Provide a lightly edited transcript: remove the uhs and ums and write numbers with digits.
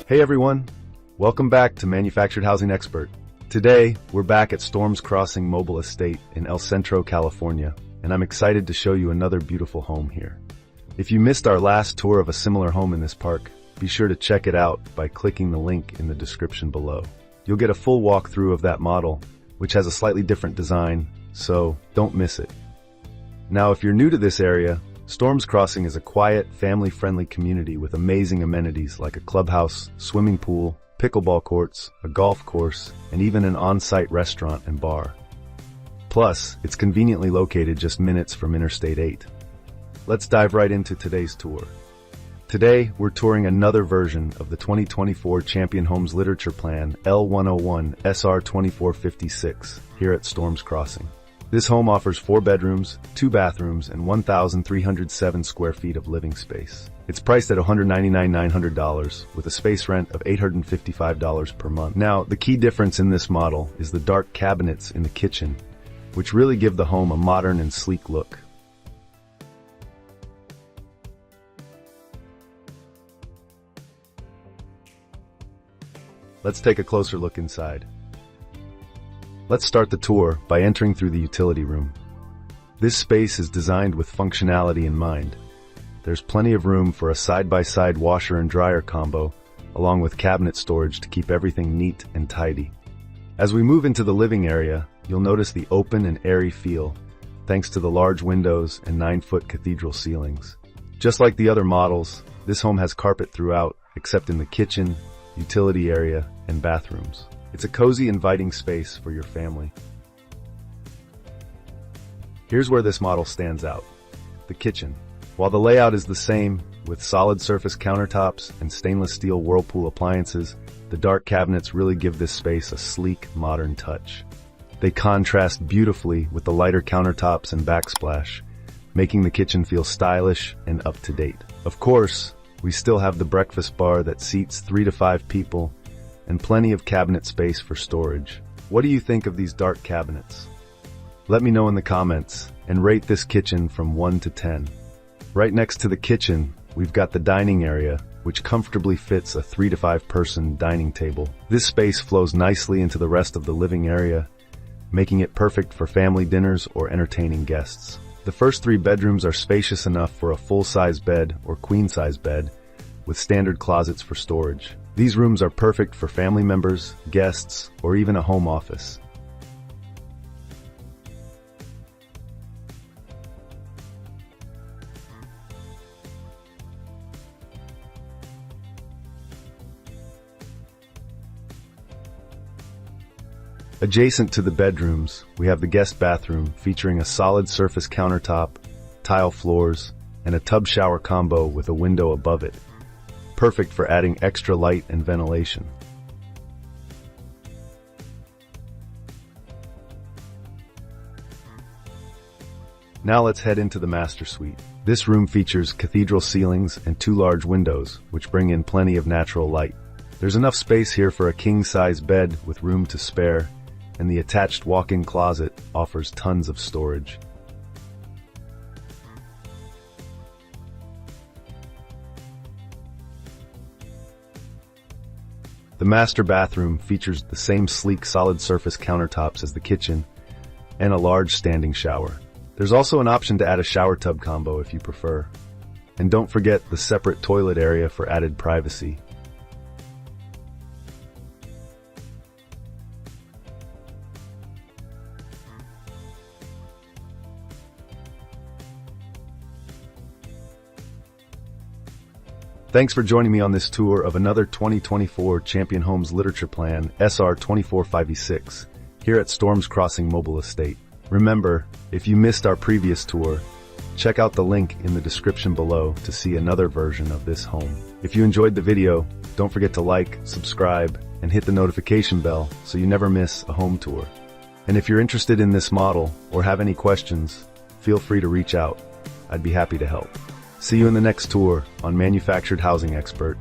Hey everyone, welcome back to Manufactured Housing Expert. Today, we're back at Storms Crossing Mobile Estate in El Centro, California, and I'm excited to show you another beautiful home here. If you missed our last tour of a similar home in this park, be sure to check it out by clicking the link in the description below. You'll get a full walkthrough of that model, which has a slightly different design, so don't miss it. Now, if you're new to this area, Storms Crossing is a quiet, family-friendly community with amazing amenities like a clubhouse, swimming pool, pickleball courts, a golf course, and even an on-site restaurant and bar. Plus, it's conveniently located just minutes from Interstate 8. Let's dive right into today's tour. Today, we're touring another version of the 2024 Champion Homes Literature Plan L101 SR 2456 here at Storms Crossing. This home offers 4 bedrooms, 2 bathrooms, and 1,307 square feet of living space. It's priced at $199,900 with a space rent of $855 per month. Now, the key difference in this model is the dark cabinets in the kitchen, which really give the home a modern and sleek look. Let's take a closer look inside. Let's start the tour by entering through the utility room. This space is designed with functionality in mind. There's plenty of room for a side-by-side washer and dryer combo, along with cabinet storage to keep everything neat and tidy. As we move into the living area, you'll notice the open and airy feel, thanks to the large windows and 9-foot cathedral ceilings. Just like the other models, this home has carpet throughout, except in the kitchen, utility area, and bathrooms. It's a cozy, inviting space for your family. Here's where this model stands out: the kitchen. While the layout is the same, with solid surface countertops and stainless steel Whirlpool appliances, the dark cabinets really give this space a sleek, modern touch. They contrast beautifully with the lighter countertops and backsplash, making the kitchen feel stylish and up-to-date. Of course, we still have the breakfast bar that seats 3 to 5 people, and plenty of cabinet space for storage. What do you think of these dark cabinets? Let me know in the comments, and rate this kitchen from 1 to 10. Right next to the kitchen, we've got the dining area, which comfortably fits a 3 to 5 person dining table. This space flows nicely into the rest of the living area, making it perfect for family dinners or entertaining guests. The first 3 bedrooms are spacious enough for a full-size bed or queen-size bed, with standard closets for storage. These rooms are perfect for family members, guests, or even a home office. Adjacent to the bedrooms, we have the guest bathroom featuring a solid surface countertop, tile floors, and a tub shower combo with a window above it. Perfect for adding extra light and ventilation. Now let's head into the master suite. This room features cathedral ceilings and 2 large windows, which bring in plenty of natural light. There's enough space here for a king-size bed with room to spare, and the attached walk-in closet offers tons of storage. The master bathroom features the same sleek solid surface countertops as the kitchen and a large standing shower. There's also an option to add a shower tub combo if you prefer. And don't forget the separate toilet area for added privacy. Thanks for joining me on this tour of another 2024 Champion Homes Literature Plan SR 2456 here at Storms Crossing Mobile Estate. Remember, if you missed our previous tour, check out the link in the description below to see another version of this home. If you enjoyed the video, don't forget to like, subscribe, and hit the notification bell so you never miss a home tour. And if you're interested in this model or have any questions, feel free to reach out. I'd be happy to help. See you in the next tour on Manufactured Housing Expert.